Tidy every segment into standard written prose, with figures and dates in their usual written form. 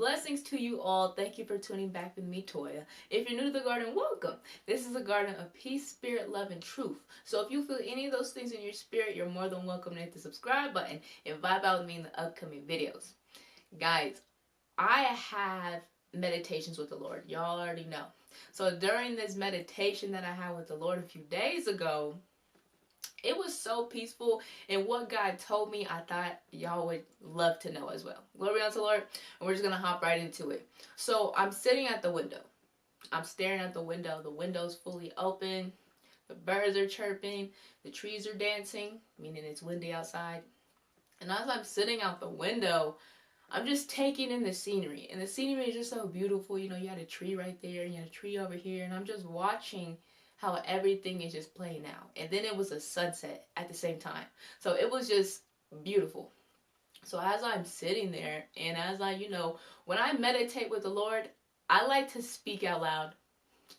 Blessings to you all. Thank you for tuning back with me, Toya. If you're new to the garden, welcome. This is a garden of peace, spirit, love, and truth. So if you feel any of those things in your spirit, you're more than welcome to hit the subscribe button and vibe out with me in the upcoming videos. Guys, I have meditations with the Lord. Y'all already know. So during this meditation that I had with the Lord a few days ago, it was so peaceful, and what God told me, I thought y'all would love to know as well. Glory unto the Lord, and we're just gonna hop right into it. So I'm sitting at the window. I'm staring at the window. The window's fully open. The birds are chirping. The trees are dancing, meaning it's windy outside. And as I'm sitting out the window, I'm just taking in the scenery. And the scenery is just so beautiful. You know, you had a tree right there, and you had a tree over here, and I'm just watching how everything is just playing out. And then it was a sunset at the same time. So it was just beautiful. So as I'm sitting there, and as I, when I meditate with the Lord, I like to speak out loud.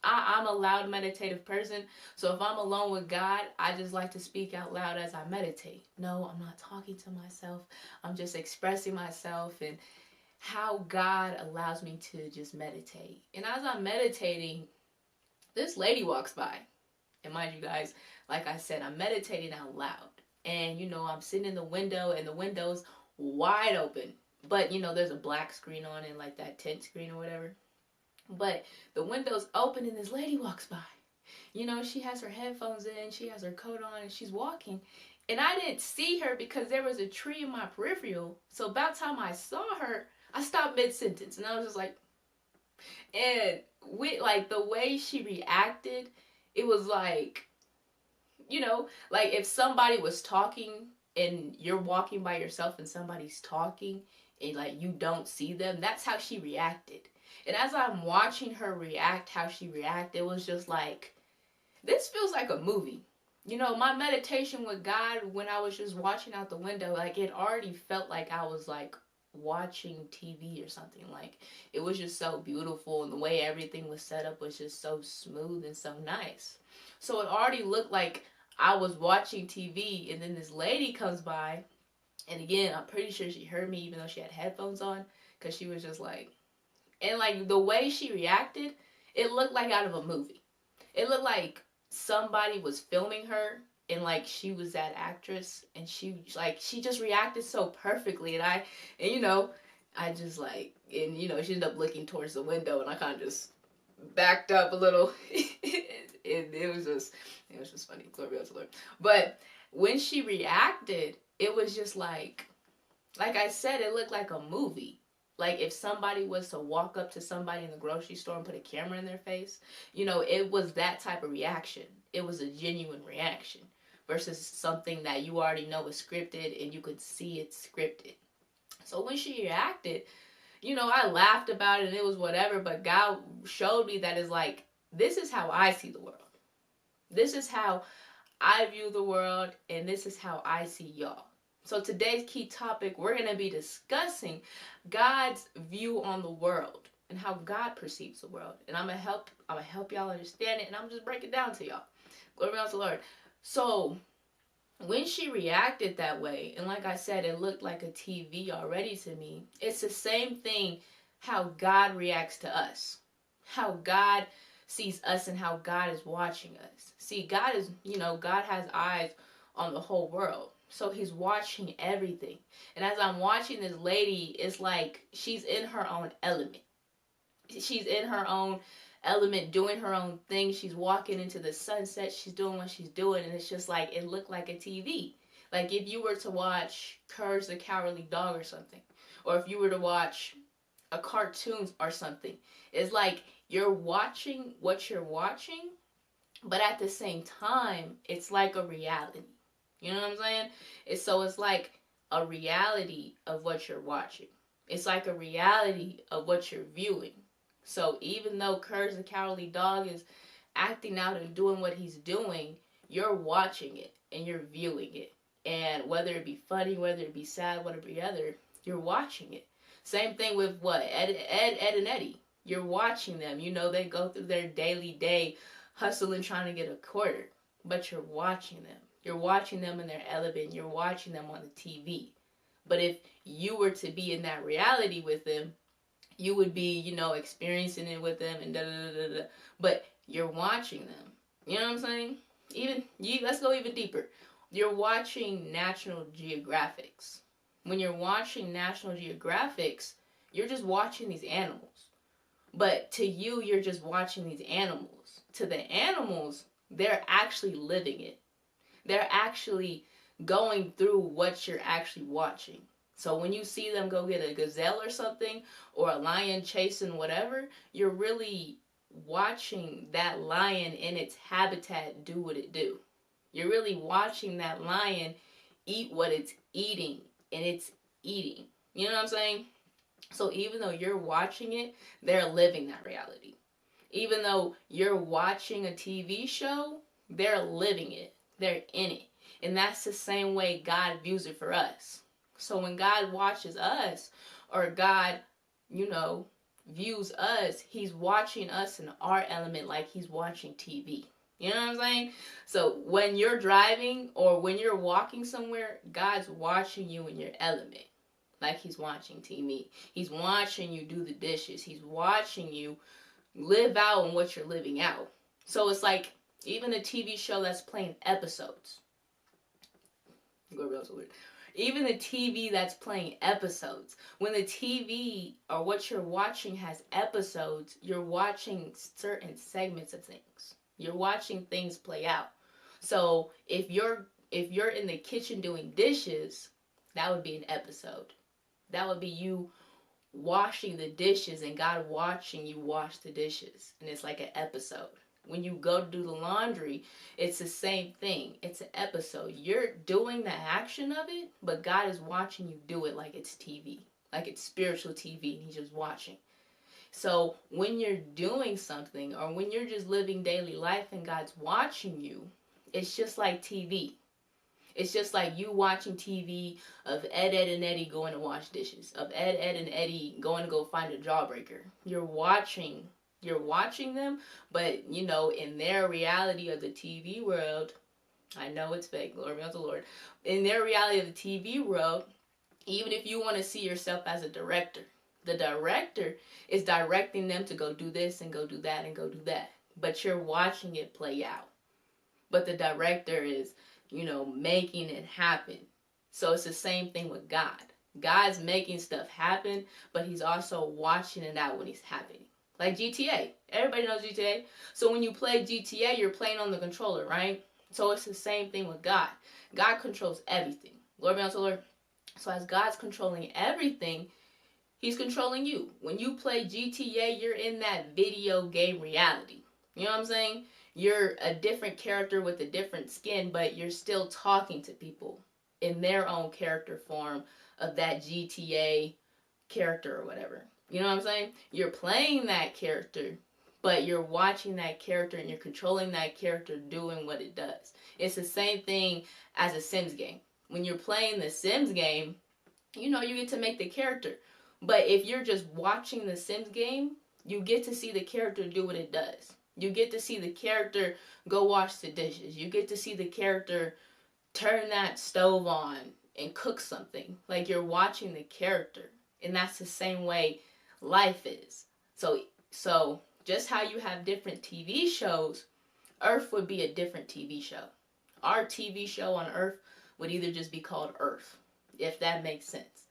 I'm a loud meditative person. So if I'm alone with God, I just like to speak out loud as I meditate. No, I'm not talking to myself. I'm just expressing myself and how God allows me to just meditate. And as I'm meditating, this lady walks by. And mind you guys, like I said, I'm meditating out loud. And, I'm sitting in the window, and the window's wide open. But, there's a black screen on it, like that tent screen or whatever. But the window's open, and this lady walks by. She has her headphones in, she has her coat on, and she's walking. And I didn't see her because there was a tree in my peripheral. So about time I saw her, I stopped mid-sentence. And I was just like, and like the way she reacted, it was like, like if somebody was talking and you're walking by yourself and somebody's talking and like you don't see them, that's how she reacted. And as I'm watching her react, how she reacted, it was just like, this feels like a movie. My meditation with God, when I was just watching out the window, like it already felt like I was like watching TV or something. Like it was just so beautiful, and the way everything was set up was just so smooth and so nice. So it already looked like I was watching TV, and then this lady comes by, and again, I'm pretty sure she heard me even though she had headphones on, because she was just like, and like the way she reacted, it looked like out of a movie. It looked like somebody was filming her, and like she was that actress, and she just reacted so perfectly. And I just like, and she ended up looking towards the window, and I kind of just backed up a little. it was just funny. Glory to the Lord. But when she reacted, it was just like I said, it looked like a movie. Like if somebody was to walk up to somebody in the grocery store and put a camera in their face, it was that type of reaction. It was a genuine reaction versus something that you already know is scripted and you could see it's scripted. So when she reacted, I laughed about it and it was whatever, but God showed me that it's like, this is how I see the world. This is how I view the world, and this is how I see y'all. So today's key topic, we're going to be discussing God's view on the world and how God perceives the world. And I'm going to help y'all understand it, and I'm just break it down to y'all. Glory to the Lord. So when she reacted that way, and like I said, it looked like a TV already to me, it's the same thing how God reacts to us. How God sees us and how God is watching us. See, God is, God has eyes on the whole world. So he's watching everything. And as I'm watching this lady, it's like she's in her own element. She's in her own element, doing her own thing. She's walking into the sunset. She's doing what she's doing. And it's just like, it looked like a TV. Like if you were to watch Courage the Cowardly Dog or something. Or if you were to watch a cartoon or something. It's like you're watching what you're watching, but at the same time, it's like a reality. You know what I'm saying? It's like a reality of what you're watching. It's like a reality of what you're viewing. So even though Courage the Cowardly Dog is acting out and doing what he's doing, you're watching it and you're viewing it. And whether it be funny, whether it be sad, whatever the other, you're watching it. Same thing with what? Ed and Eddie. You're watching them. They go through their daily day hustling, trying to get a quarter. But you're watching them. You're watching them in their element. You're watching them on the TV. But if you were to be in that reality with them, You would be, you know, experiencing it with them and da da da da da. But you're watching them. You know what I'm saying? Let's go even deeper. You're watching National Geographics. When you're watching National Geographics, you're just watching these animals. But to you, you're just watching these animals. To the animals, they're actually living it. They're actually going through what you're actually watching. So when you see them go get a gazelle or something, or a lion chasing whatever, you're really watching that lion in its habitat do what it do. You're really watching that lion eat what it's eating, and it's eating. You know what I'm saying? So even though you're watching it, they're living that reality. Even though you're watching a TV show, they're living it. They're in it. And that's the same way God views it for us. So when God watches us, or God, you know, views us, he's watching us in our element like he's watching TV. You know what I'm saying? So when you're driving or when you're walking somewhere, God's watching you in your element like he's watching TV. He's watching you do the dishes. He's watching you live out in what you're living out. So it's like even a TV show that's playing episodes. Even the TV that's playing episodes. When the TV or what you're watching has episodes, you're watching certain segments of things. You're watching things play out. So if you're in the kitchen doing dishes, that would be an episode. That would be you washing the dishes and God watching you wash the dishes. And it's like an episode. When you go to do the laundry, it's the same thing. It's an episode. You're doing the action of it, but God is watching you do it like it's TV. Like it's spiritual TV and he's just watching. So when you're doing something or when you're just living daily life and God's watching you, it's just like TV. It's just like you watching TV of Ed, and Eddie going to wash dishes. Of Ed, and Eddie going to go find a jawbreaker. You're watching them, but, you know, in their reality of the TV world, I know it's fake, glory be unto the Lord. In their reality of the TV world, even if you want to see yourself as a director, the director is directing them to go do this and go do that and go do that. But you're watching it play out. But the director is, you know, making it happen. So it's the same thing with God. God's making stuff happen, but he's also watching it out when it's happening. Like GTA. Everybody knows GTA. So when you play GTA, you're playing on the controller, right? So it's the same thing with God. God controls everything. Glory be unto the Lord. So as God's controlling everything, he's controlling you. When you play GTA, you're in that video game reality. You know what I'm saying? You're a different character with a different skin, but you're still talking to people in their own character form of that GTA character or whatever. You know what I'm saying? You're playing that character, but you're watching that character and you're controlling that character doing what it does. It's the same thing as a Sims game. When you're playing the Sims game, you know, you get to make the character. But if you're just watching the Sims game, you get to see the character do what it does. You get to see the character go wash the dishes. You get to see the character turn that stove on and cook something. Like you're watching the character. And that's the same way life is. So just how you have different TV shows, Earth would be a different TV show. Our TV show on Earth would either just be called Earth, if that makes sense.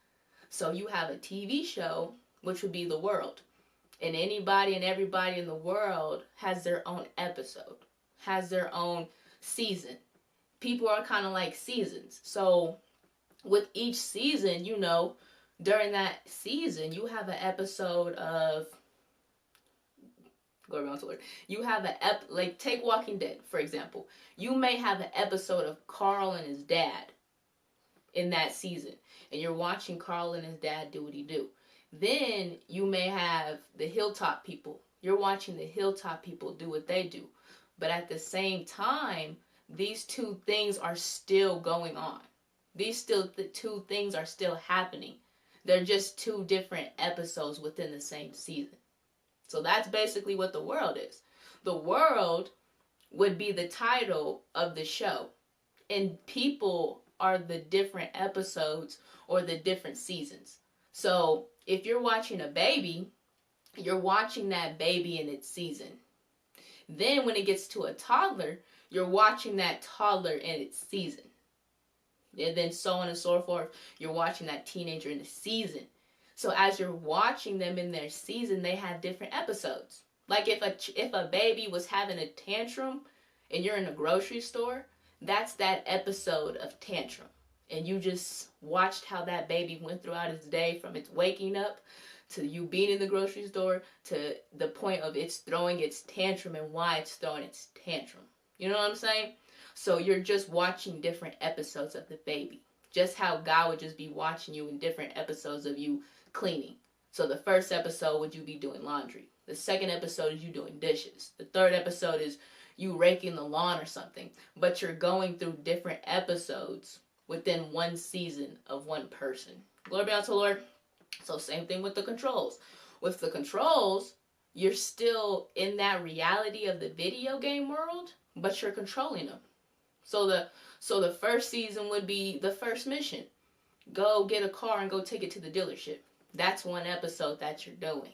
So you have a TV show, which would be the world. And anybody and everybody in the world has their own episode, has their own season. People are kind of like seasons. So with each season, you know, during that season, you have an episode of, glory be unto the Lord. You have like take Walking Dead, for example. You may have an episode of Carl and his dad in that season. And you're watching Carl and his dad do what he do. Then you may have the Hilltop people. You're watching the Hilltop people do what they do. But at the same time, these two things are still going on. The two things are still happening. They're just two different episodes within the same season. So that's basically what the world is. The world would be the title of the show. And people are the different episodes or the different seasons. So if you're watching a baby, you're watching that baby in its season. Then when it gets to a toddler, you're watching that toddler in its season. And then so on and so forth, you're watching that teenager in the season. So as you're watching them in their season, they have different episodes. Like if a baby was having a tantrum and you're in a grocery store, that's that episode of tantrum. And you just watched how that baby went throughout its day, from its waking up to you being in the grocery store to the point of it's throwing its tantrum and why it's throwing its tantrum. You know what I'm saying? So you're just watching different episodes of the baby. Just how God would just be watching you in different episodes of you cleaning. So the first episode would you be doing laundry. The second episode is you doing dishes. The third episode is you raking the lawn or something. But you're going through different episodes within one season of one person. Glory be unto the Lord. So same thing with the controls. With the controls, you're still in that reality of the video game world, but you're controlling them. So the first season would be the first mission. Go get a car and go take it to the dealership. That's one episode that you're doing.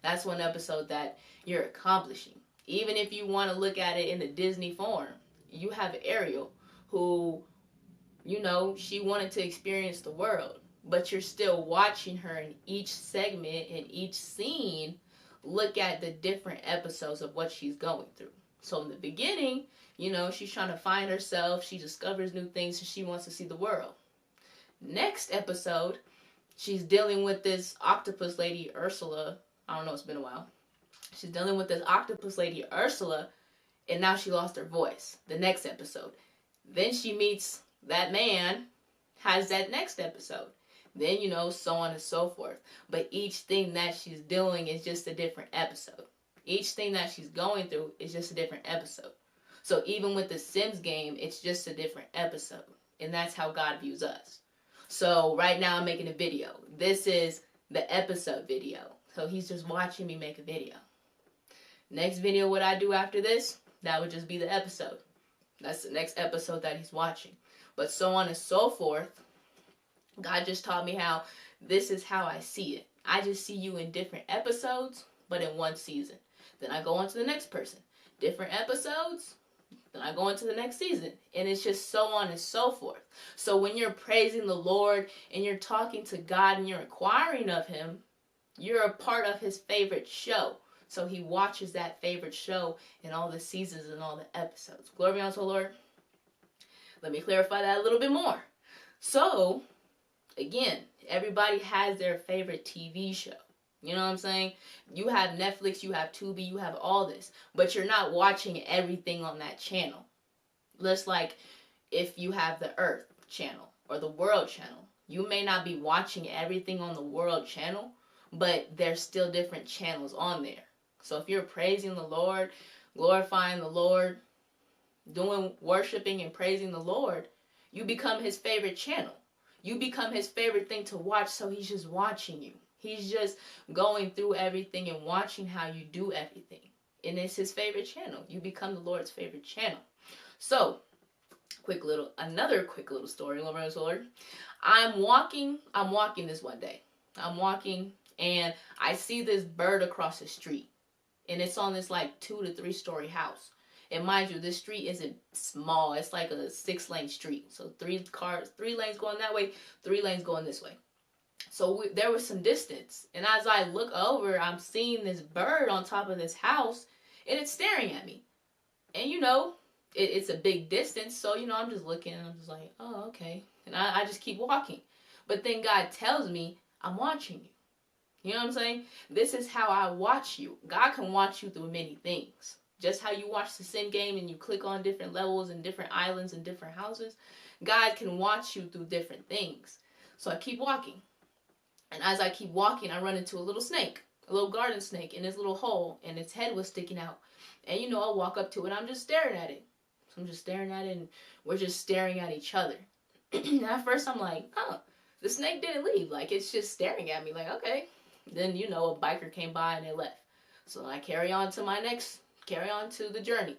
That's one episode that you're accomplishing. Even if you want to look at it in the Disney form, you have Ariel who, she wanted to experience the world, but you're still watching her in each segment, in each scene, look at the different episodes of what she's going through. So in the beginning, she's trying to find herself. She discovers new things and she wants to see the world. Next episode, she's dealing with this octopus lady, Ursula. I don't know, it's been a while. She's dealing with this octopus lady, Ursula, and now she lost her voice. The next episode. Then she meets that man, has that next episode. Then, so on and so forth. But each thing that she's doing is just a different episode. Each thing that she's going through is just a different episode. So even with the Sims game, it's just a different episode. And that's how God views us. So right now I'm making a video. This is the episode video. So he's just watching me make a video. Next video, what I do after this, that would just be the episode. That's the next episode that he's watching. But so on and so forth. God just taught me how this is how I see it. I just see you in different episodes, but in one season. Then I go on to the next person. Different episodes, then I go into the next season. And it's just so on and so forth. So when you're praising the Lord and you're talking to God and you're inquiring of him, you're a part of his favorite show. So he watches that favorite show in all the seasons and all the episodes. Glory be unto the Lord. Let me clarify that a little bit more. So, again, everybody has their favorite TV show. You know what I'm saying? You have Netflix, you have Tubi, you have all this. But you're not watching everything on that channel. Just like if you have the Earth channel or the World channel. You may not be watching everything on the World channel, but there's still different channels on there. So if you're praising the Lord, glorifying the Lord, doing worshiping and praising the Lord, you become his favorite channel. You become his favorite thing to watch, so he's just watching you. He's just going through everything and watching how you do everything. And it's his favorite channel. You become the Lord's favorite channel. So, another quick little story, Lord. I'm walking this one day. I'm walking and I see this bird across the street. And it's on this like 2 to 3 story house. And mind you, this street isn't small. It's like a 6-lane street. So 3 lanes going that way, 3 lanes going this way. So there was some distance. And as I look over, I'm seeing this bird on top of this house. And it's staring at me. And it's a big distance. So, I'm just looking and I'm just like, oh, okay. And I just keep walking. But then God tells me, I'm watching you. You know what I'm saying? This is how I watch you. God can watch you through many things. Just how you watch the Sim game and you click on different levels and different islands and different houses, God can watch you through different things. So I keep walking. And as I keep walking, I run into a little snake, a little garden snake in this little hole, and its head was sticking out. And I walk up to it, I'm just staring at it. So I'm just staring at it, and we're just staring at each other. And at first I'm like, the snake didn't leave. Like, it's just staring at me, like, okay. Then, a biker came by and they left. So I carry on to the journey.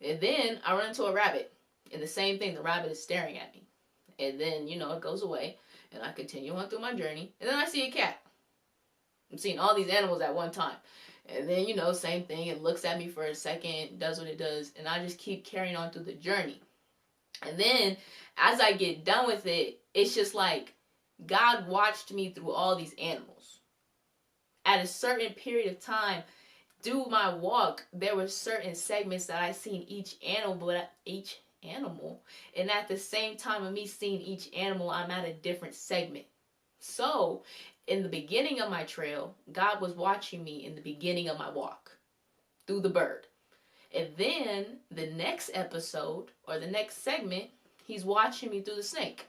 And then I run into a rabbit. And the same thing, the rabbit is staring at me. And then, it goes away. And I continue on through my journey. And then I see a cat. I'm seeing all these animals at one time. And then, you know, same thing. It looks at me for a second, does what it does, and I just keep carrying on through the journey. And then as I get done with it, it's just like God watched me through all these animals. At a certain period of time, through my walk, there were certain segments that I seen each animal, and at the same time of me seeing each animal, I'm at a different segment. So, in the beginning of my trail, God was watching me in the beginning of my walk through the bird. And then the next episode or the next segment, he's watching me through the snake.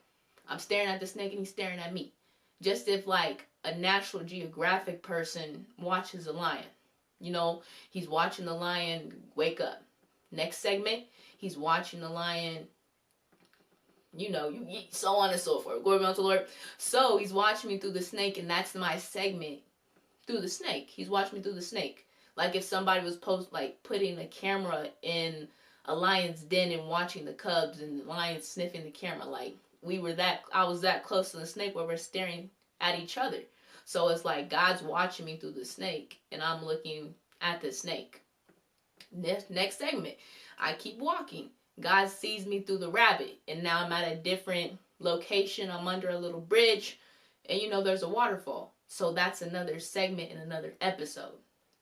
I'm staring at the snake and he's staring at me. Just if like a National Geographic person watches a lion. You know, he's watching the lion wake up. Next segment, he's watching the lion, you know, so on and so forth. Glory be unto the Lord. So he's watching me through the snake, and that's my segment through the snake. He's watching me through the snake. Like if somebody was putting a camera in a lion's den and watching the cubs and the lion sniffing the camera. Like I was that close to the snake where we're staring at each other. So it's like God's watching me through the snake and I'm looking at the snake. Next segment, I keep walking. God sees me through the rabbit, and now I'm at a different location. I'm under a little bridge, and you know there's a waterfall. So that's another segment in another episode.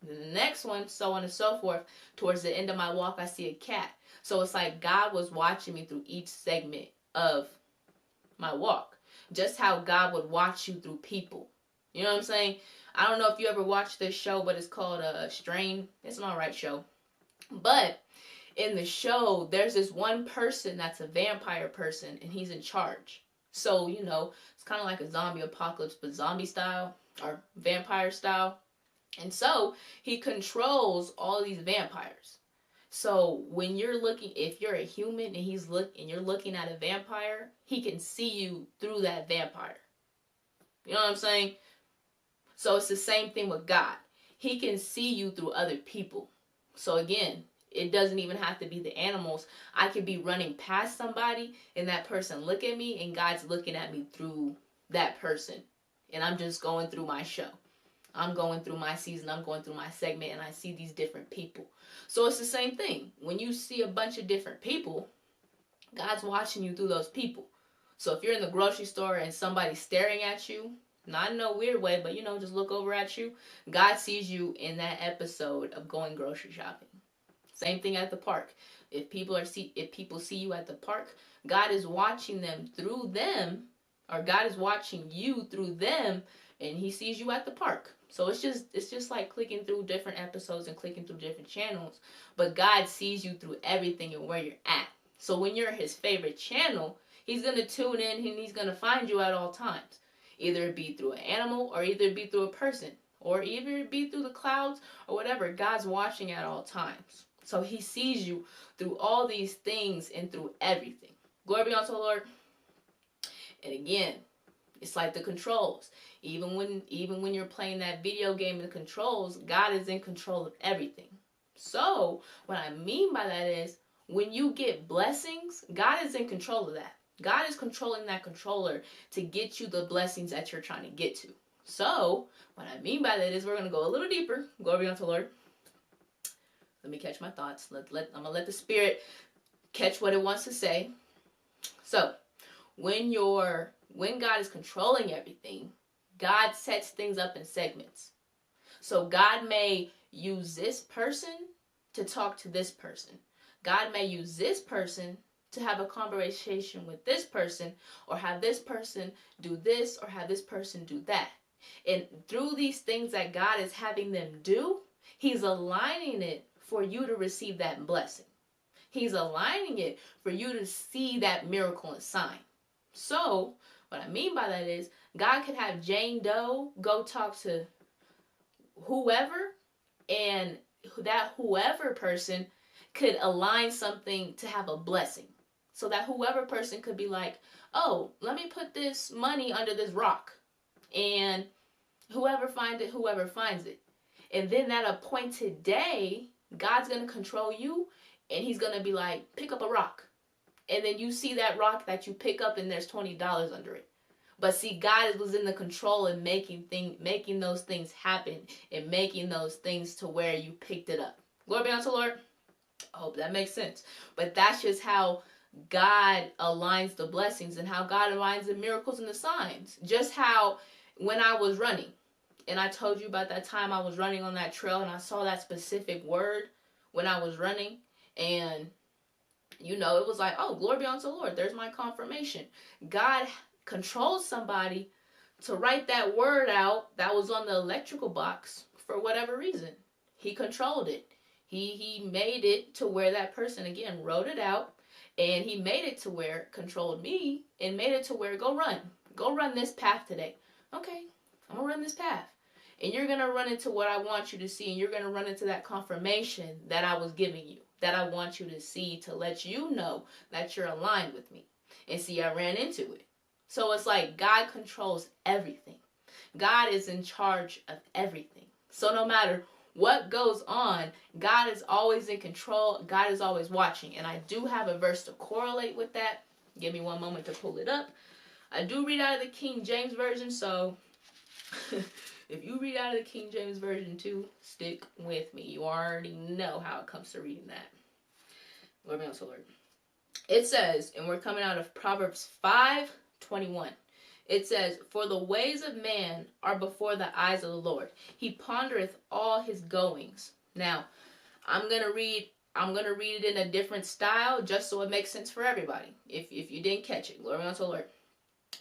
And then the next one, so on and so forth. Towards the end of my walk, I see a cat. So it's like God was watching me through each segment of my walk. Just how God would watch you through people. You know what I'm saying? I don't know if you ever watched this show, but it's called Strain. It's an alright show. But in the show, there's this one person that's a vampire person, and he's in charge. So, you know, it's kind of like a zombie apocalypse, but zombie style, or vampire style. And so, he controls all these vampires. So, when you're looking, if you're a human and you're looking at a vampire, he can see you through that vampire. You know what I'm saying? So, it's the same thing with God. He can see you through other people. So, again, it doesn't even have to be the animals. I could be running past somebody and that person look at me and God's looking at me through that person. And I'm just going through my show. I'm going through my season. I'm going through my segment and I see these different people. So it's the same thing. When you see a bunch of different people, God's watching you through those people. So if you're in the grocery store and somebody's staring at you, not in no weird way, but you know, just look over at you, God sees you in that episode of going grocery shopping. Same thing at the park. If people see you at the park, God is watching them through them, or God is watching you through them, and he sees you at the park. So it's just like clicking through different episodes and clicking through different channels, but God sees you through everything and where you're at. So when you're his favorite channel, he's going to tune in and he's going to find you at all times. Either it be through an animal or either it be through a person or either it be through the clouds or whatever. God's watching at all times. So he sees you through all these things and through everything. Glory be unto the Lord. And again, it's like the controls. Even when you're playing that video game and the controls, God is in control of everything. So what I mean by that is when you get blessings, God is in control of that. God is controlling that controller to get you the blessings that you're trying to get to. So what I mean by that is we're going to go a little deeper. Glory be unto the Lord. Let me catch my thoughts. I'm going to let the Spirit catch what it wants to say. So, when God is controlling everything, God sets things up in segments. So, God may use this person to talk to this person. God may use this person to have a conversation with this person, or have this person do this, or have this person do that. And through these things that God is having them do, he's aligning it for you to receive that blessing. He's aligning it for you to see that miracle and sign. So, what I mean by that is, God could have Jane Doe go talk to whoever, and that whoever person could align something to have a blessing. So that whoever person could be like, oh, let me put this money under this rock. And whoever finds it. And then that appointed day, God's going to control you, and he's going to be like, pick up a rock. And then you see that rock that you pick up and there's $20 under it. But see, God was in the control and making those things happen and making those things to where you picked it up. Glory be unto the Lord. I hope that makes sense. But that's just how God aligns the blessings and how God aligns the miracles and the signs. Just how when I was running, and I told you about that time I was running on that trail and I saw that specific word when I was running, and it was like, oh, glory be unto the Lord. There's my confirmation. God controlled somebody to write that word out that was on the electrical box for whatever reason. He controlled it. He made it to where that person, again, wrote it out, and he made it to where it controlled me and made it to where, go run this path today. Okay, I'm going to run this path. And you're going to run into what I want you to see, and you're going to run into that confirmation that I was giving you, that I want you to see to let you know that you're aligned with me. And see, I ran into it. So it's like God controls everything. God is in charge of everything. So no matter what goes on, God is always in control. God is always watching. And I do have a verse to correlate with that. Give me one moment to pull it up. I do read out of the King James Version, so if you read out of the King James Version too, stick with me. You already know how it comes to reading that. Lord be unto the Lord. It says, and we're coming out of Proverbs 5:21. It says, for the ways of man are before the eyes of the Lord. He pondereth all his goings. Now, I'm gonna read it in a different style just so it makes sense for everybody. If you didn't catch it, glory unto the Lord.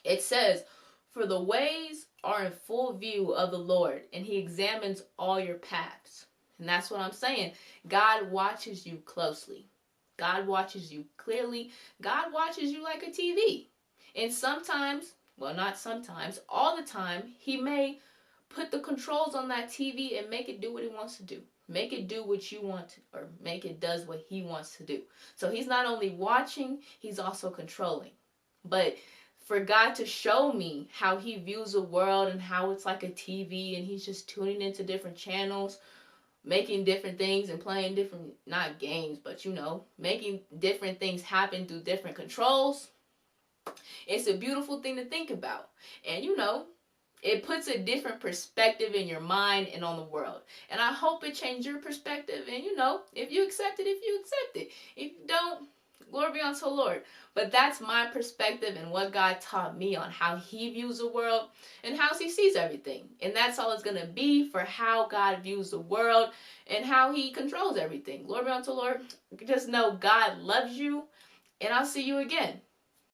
It says, for the ways are in full view of the Lord, and he examines all your paths. And that's what I'm saying. God watches you closely. God watches you clearly. God watches you like a TV. And sometimes, well, not sometimes, all the time, he may put the controls on that TV and make it do what he wants to do. Make it do what you want to, or make it does what he wants to do. So he's not only watching, he's also controlling. But for God to show me how he views the world and how it's like a TV and he's just tuning into different channels, making different things and playing different, not games, but making different things happen through different controls. It's a beautiful thing to think about. And it puts a different perspective in your mind and on the world. And I hope it changed your perspective. And if you accept it, If you don't, glory be unto the Lord. But that's my perspective and what God taught me on how he views the world and how he sees everything. And that's all it's going to be for how God views the world and how he controls everything. Glory be unto the Lord. Just know God loves you. And I'll see you again.